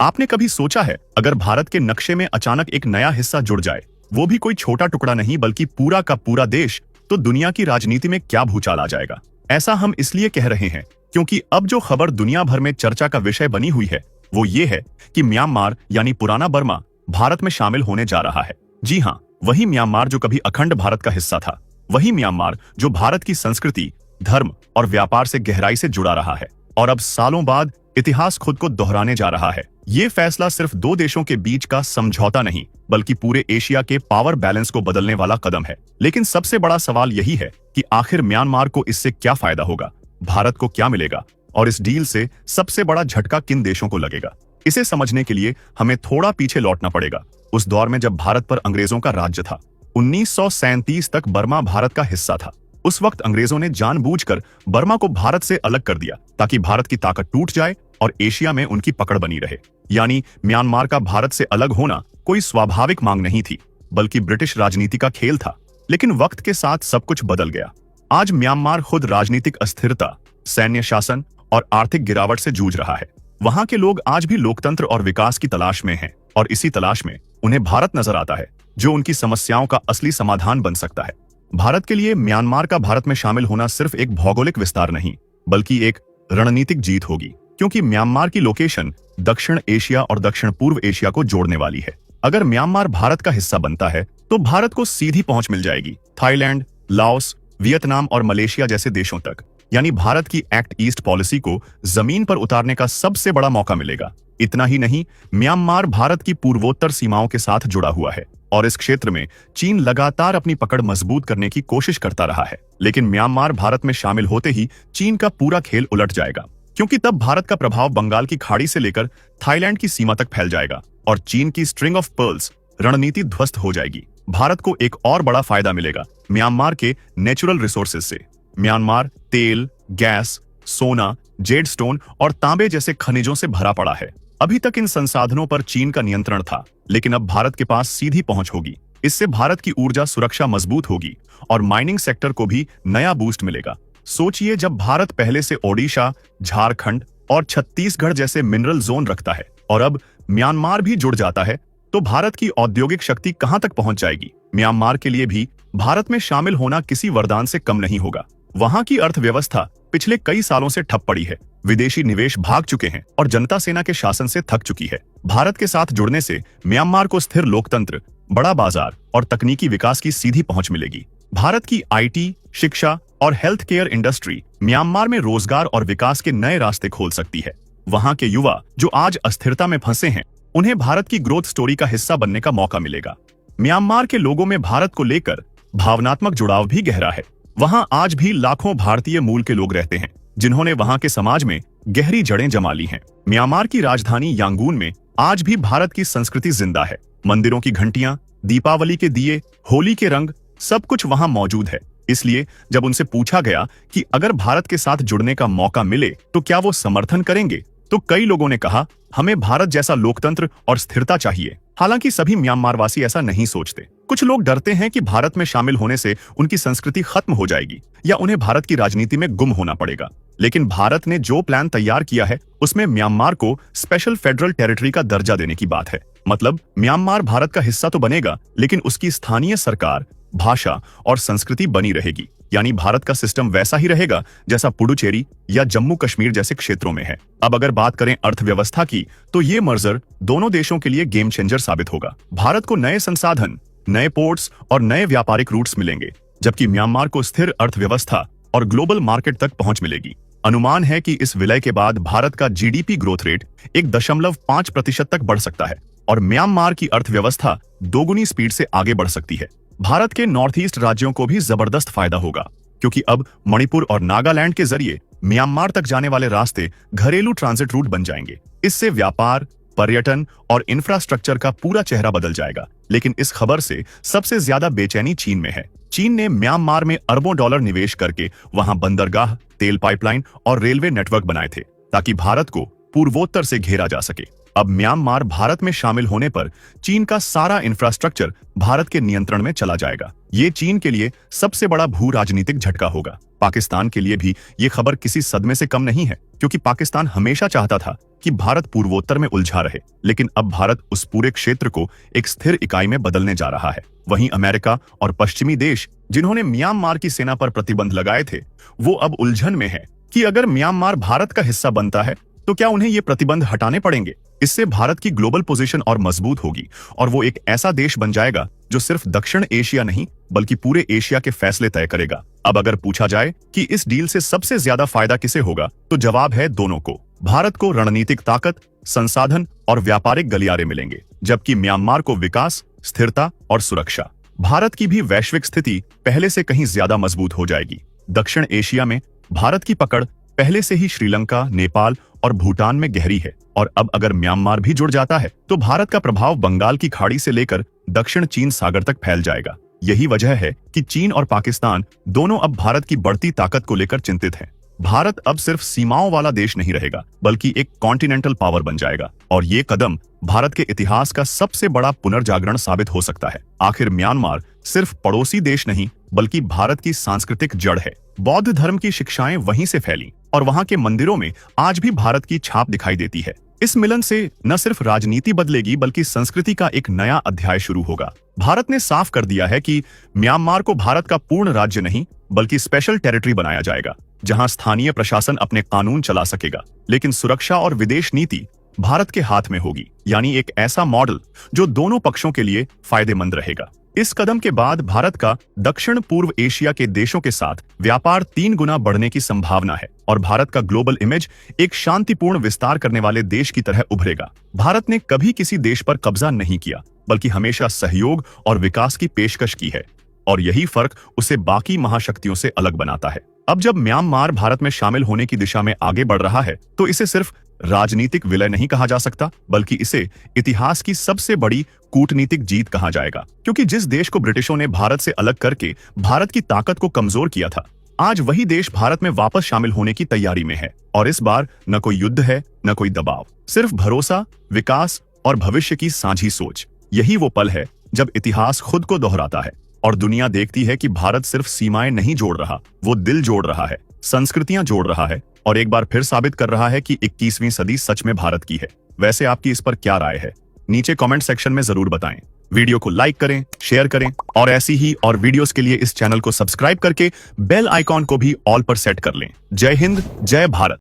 आपने कभी सोचा है अगर भारत के नक्शे में अचानक एक नया हिस्सा जुड़ जाए, वो भी कोई छोटा टुकड़ा नहीं बल्कि पूरा का पूरा देश, तो दुनिया की राजनीति में क्या भूचाल आ जाएगा। ऐसा हम इसलिए कह रहे हैं क्योंकि अब जो खबर दुनिया भर में चर्चा का विषय बनी हुई है वो ये है कि म्यांमार यानी पुराना बर्मा भारत में शामिल होने जा रहा है। जी हाँ, वही म्यांमार जो कभी अखंड भारत का हिस्सा था, वही म्यांमार जो भारत की संस्कृति, धर्म और व्यापार से गहराई से जुड़ा रहा है और अब सालों बाद इतिहास खुद को दोहराने जा रहा है। ये फैसला सिर्फ दो देशों के बीच का समझौता नहीं बल्कि पूरे एशिया के पावर बैलेंस को बदलने वाला कदम है। लेकिन सबसे बड़ा सवाल यही है कि आखिर म्यांमार को इससे क्या फायदा होगा, भारत को क्या मिलेगा और इस डील से सबसे बड़ा झटका किन देशों को लगेगा। इसे समझने के लिए हमें थोड़ा पीछे लौटना पड़ेगा, उस दौर में जब भारत पर अंग्रेजों का राज्य था। 1937 तक बर्मा भारत का हिस्सा था। उस वक्त अंग्रेजों ने जानबूझकर बर्मा को भारत से अलग कर दिया ताकि भारत की ताकत टूट जाए और एशिया में उनकी पकड़ बनी रहे। यानी म्यांमार का भारत से अलग होना कोई स्वाभाविक मांग नहीं थी बल्कि ब्रिटिश राजनीति का खेल था। लेकिन वक्त के साथ सब कुछ बदल गया। आज म्यांमार खुद राजनीतिक अस्थिरता, सैन्य शासन और आर्थिक गिरावट से जूझ रहा है। वहां के लोग आज भी लोकतंत्र और विकास की तलाश में हैं और इसी तलाश में उन्हें भारत नजर आता है जो उनकी समस्याओं का असली समाधान बन सकता है। भारत के लिए म्यांमार का भारत में शामिल होना सिर्फ एक भौगोलिक विस्तार नहीं बल्कि एक रणनीतिक जीत होगी, क्योंकि म्यांमार की लोकेशन दक्षिण एशिया और दक्षिण पूर्व एशिया को जोड़ने वाली है। अगर म्यांमार भारत का हिस्सा बनता है तो भारत को सीधी पहुंच मिल जाएगी थाईलैंड, लाओस, वियतनाम और मलेशिया जैसे देशों तक। यानी भारत की एक्ट ईस्ट पॉलिसी को जमीन पर उतारने का सबसे बड़ा मौका मिलेगा। इतना ही नहीं, म्यांमार भारत की पूर्वोत्तर सीमाओं के साथ जुड़ा हुआ है और इस क्षेत्र में चीन लगातार अपनी पकड़ मजबूत करने की कोशिश करता रहा है। लेकिन म्यांमार भारत में शामिल होते ही चीन का पूरा खेल उलट जाएगा, क्योंकि तब भारत का प्रभाव बंगाल की खाड़ी से लेकर थाईलैंड की सीमा तक फैल जाएगा और चीन की स्ट्रिंग ऑफ पर्ल्स रणनीति ध्वस्त हो जाएगी। भारत को एक और बड़ा फायदा मिलेगा म्यांमार के नेचुरल रिसोर्सेज से। म्यांमार तेल, गैस, सोना, जेडस्टोन और तांबे जैसे खनिजों से भरा पड़ा है। अभी तक इन संसाधनों पर चीन का नियंत्रण था, लेकिन अब भारत के पास सीधी पहुंच होगी। इससे भारत की ऊर्जा सुरक्षा मजबूत होगी और माइनिंग सेक्टर को भी नया बूस्ट मिलेगा। सोचिए, जब भारत पहले से ओडिशा, झारखंड और छत्तीसगढ़ जैसे मिनरल जोन रखता है और अब म्यांमार भी जुड़ जाता है, तो भारत की औद्योगिक शक्ति कहां तक पहुंच जाएगी। म्यांमार के लिए भी भारत में शामिल होना किसी वरदान से कम नहीं होगा। वहां की अर्थव्यवस्था पिछले कई सालों से ठप पड़ी है, विदेशी निवेश भाग चुके हैं और जनता सेना के शासन से थक चुकी है। भारत के साथ जुड़ने से म्यांमार को स्थिर लोकतंत्र, बड़ा बाजार और तकनीकी विकास की सीधी पहुंच मिलेगी। भारत की आईटी, शिक्षा और हेल्थ केयर इंडस्ट्री म्यांमार में रोजगार और विकास के नए रास्ते खोल सकती है। वहां के युवा जो आज अस्थिरता में फंसे हैं, उन्हें भारत की ग्रोथ स्टोरी का हिस्सा बनने का मौका मिलेगा। म्यांमार के लोगों में भारत को लेकर भावनात्मक जुड़ाव भी गहरा है। वहां आज भी लाखों भारतीय मूल के लोग रहते हैं जिन्होंने वहां के समाज में गहरी जड़ें जमा ली हैं। म्यांमार की राजधानी यांगून में आज भी भारत की संस्कृति जिंदा है। मंदिरों की घंटियां, दीपावली के दिए, होली के रंग, सब कुछ वहां मौजूद है। इसलिए जब उनसे पूछा गया कि अगर भारत के साथ जुड़ने का मौका मिले तो क्या वो समर्थन करेंगे, तो कई लोगों ने कहा, हमें भारत जैसा लोकतंत्र और स्थिरता चाहिए। हालांकि सभी म्यांमारवासी ऐसा नहीं सोचते। कुछ लोग डरते हैं कि भारत में शामिल होने से उनकी संस्कृति खत्म हो जाएगी या उन्हें भारत की राजनीति में गुम होना पड़ेगा। लेकिन भारत ने जो प्लान तैयार किया है उसमें म्यांमार को स्पेशल फेडरल टेरिटरी का दर्जा देने की बात है। मतलब म्यांमार भारत का हिस्सा तो बनेगा, लेकिन उसकी स्थानीय सरकार, भाषा और संस्कृति बनी रहेगी। यानी भारत का सिस्टम वैसा ही रहेगा जैसा पुडुचेरी या जम्मू कश्मीर जैसे क्षेत्रों में है। अब अगर बात करें अर्थव्यवस्था की, तो ये मर्जर दोनों देशों के लिए गेम चेंजर साबित होगा। भारत को नए संसाधन, नए पोर्ट्स और नए व्यापारिक रूट्स मिलेंगे, जबकि म्यांमार को स्थिर अर्थव्यवस्था और ग्लोबल मार्केट तक पहुंच मिलेगी। अनुमान है कि इस विलय के बाद भारत का जीडीपी ग्रोथ रेट 1.5% तक बढ़ सकता है और म्यांमार की अर्थव्यवस्था दोगुनी स्पीड से आगे बढ़ सकती है। भारत के नॉर्थ ईस्ट राज्यों को भी जबरदस्त फायदा होगा, क्योंकि अब मणिपुर और नागालैंड के जरिए म्यांमार तक जाने वाले रास्ते घरेलू ट्रांजिट रूट बन जाएंगे। इससे व्यापार, पर्यटन और इंफ्रास्ट्रक्चर का पूरा चेहरा बदल जाएगा। लेकिन इस खबर से सबसे ज्यादा बेचैनी चीन में है। चीन ने म्यांमार में अरबों डॉलर निवेश करके वहां बंदरगाह, तेल पाइपलाइन और रेलवे नेटवर्क बनाए थे ताकि भारत को पूर्वोत्तर से घेरा जा सके। अब म्यांमार भारत में शामिल होने पर चीन का सारा इंफ्रास्ट्रक्चर भारत के नियंत्रण में चला जाएगा। ये चीन के लिए सबसे बड़ा भू राजनीतिक झटका होगा। पाकिस्तान के लिए भी ये खबर किसी सदमे से कम नहीं है, क्योंकि पाकिस्तान हमेशा चाहता था कि भारत पूर्वोत्तर में उलझा रहे, लेकिन अब भारत उस पूरे क्षेत्र को एक स्थिर इकाई में बदलने जा रहा है। वहीं अमेरिका और पश्चिमी देश, जिन्होंने म्यांमार की सेना पर प्रतिबंध लगाए थे, वो अब उलझन में है कि अगर म्यांमार भारत का हिस्सा बनता है तो क्या उन्हें ये प्रतिबंध हटाने पड़ेंगे। इससे भारत की ग्लोबल पोजीशन और मजबूत होगी और वो एक ऐसा देश बन जाएगा जो सिर्फ दक्षिण एशिया नहीं बल्कि पूरे एशिया के फैसले तय करेगा। अब अगर पूछा जाए कि इस डील से सबसे ज्यादा फायदा किसे होगा, तो जवाब है दोनों को। भारत को रणनीतिक ताकत, संसाधन और व्यापारिक गलियारे मिलेंगे, जबकि म्यांमार को विकास, स्थिरता और सुरक्षा। भारत की भी वैश्विक स्थिति पहले से कहीं ज्यादा मजबूत हो जाएगी। दक्षिण एशिया में भारत की पकड़ पहले से ही श्रीलंका, नेपाल और भूटान में गहरी है, और अब अगर म्यांमार भी जुड़ जाता है तो भारत का प्रभाव बंगाल की खाड़ी से लेकर दक्षिण चीन सागर तक फैल जाएगा। यही वजह है कि चीन और पाकिस्तान दोनों अब भारत की बढ़ती ताकत को लेकर चिंतित हैं। भारत अब सिर्फ सीमाओं वाला देश नहीं रहेगा, बल्कि एक कॉन्टिनेंटल पावर बन जाएगा, और ये कदम भारत के इतिहास का सबसे बड़ा पुनर्जागरण साबित हो सकता है। आखिर म्यांमार सिर्फ पड़ोसी देश नहीं बल्कि भारत की सांस्कृतिक जड़ है। बौद्ध धर्म की शिक्षाएं वहीं से फैली और वहां के मंदिरों में आज भी भारत की छाप दिखाई देती है। इस मिलन से न सिर्फ राजनीति बदलेगी बल्कि संस्कृति का एक नया अध्याय शुरू होगा। भारत ने साफ कर दिया है कि म्यांमार को भारत का पूर्ण राज्य नहीं बल्कि स्पेशल टेरिटरी बनाया जाएगा, जहां स्थानीय प्रशासन अपने कानून चला सकेगा, लेकिन सुरक्षा और विदेश नीति भारत के हाथ में होगी। यानी एक ऐसा मॉडल जो दोनों पक्षों के लिए फायदेमंद रहेगा। इस कदम के बाद भारत का दक्षिण पूर्व एशिया के देशों के साथ व्यापार 3 गुना बढ़ने की संभावना है और भारत का ग्लोबल इमेज एक शांतिपूर्ण विस्तार करने वाले देश की तरह उभरेगा। भारत ने कभी किसी देश पर कब्जा नहीं किया, बल्कि हमेशा सहयोग और विकास की पेशकश की है, और यही फर्क उसे बाकी महाशक्तियों से अलग बनाता है। अब जब म्यांमार भारत में शामिल होने की दिशा में आगे बढ़ रहा है, तो इसे सिर्फ राजनीतिक विलय नहीं कहा जा सकता, बल्कि इसे इतिहास की सबसे बड़ी कूटनीतिक जीत कहा जाएगा। क्योंकि जिस देश को ब्रिटिशों ने भारत से अलग करके भारत की ताकत को कमजोर किया था, आज वही देश भारत में वापस शामिल होने की तैयारी में है। और इस बार न कोई युद्ध है, न कोई दबाव, सिर्फ भरोसा, विकास और भविष्य की साझी सोच। यही वो पल है जब इतिहास खुद को दोहराता है और दुनिया देखती है कि भारत सिर्फ सीमाएं नहीं जोड़ रहा, वो दिल जोड़ रहा है, संस्कृतियां जोड़ रहा है, और एक बार फिर साबित कर रहा है कि 21वीं सदी सच में भारत की है। वैसे आपकी इस पर क्या राय है? नीचे कमेंट सेक्शन में जरूर बताएं। वीडियो को लाइक करें, शेयर करें, और ऐसी ही और वीडियोस के लिए इस चैनल को सब्सक्राइब करके बेल आइकॉन को भी ऑल पर सेट कर लें। जय हिंद, जय भारत।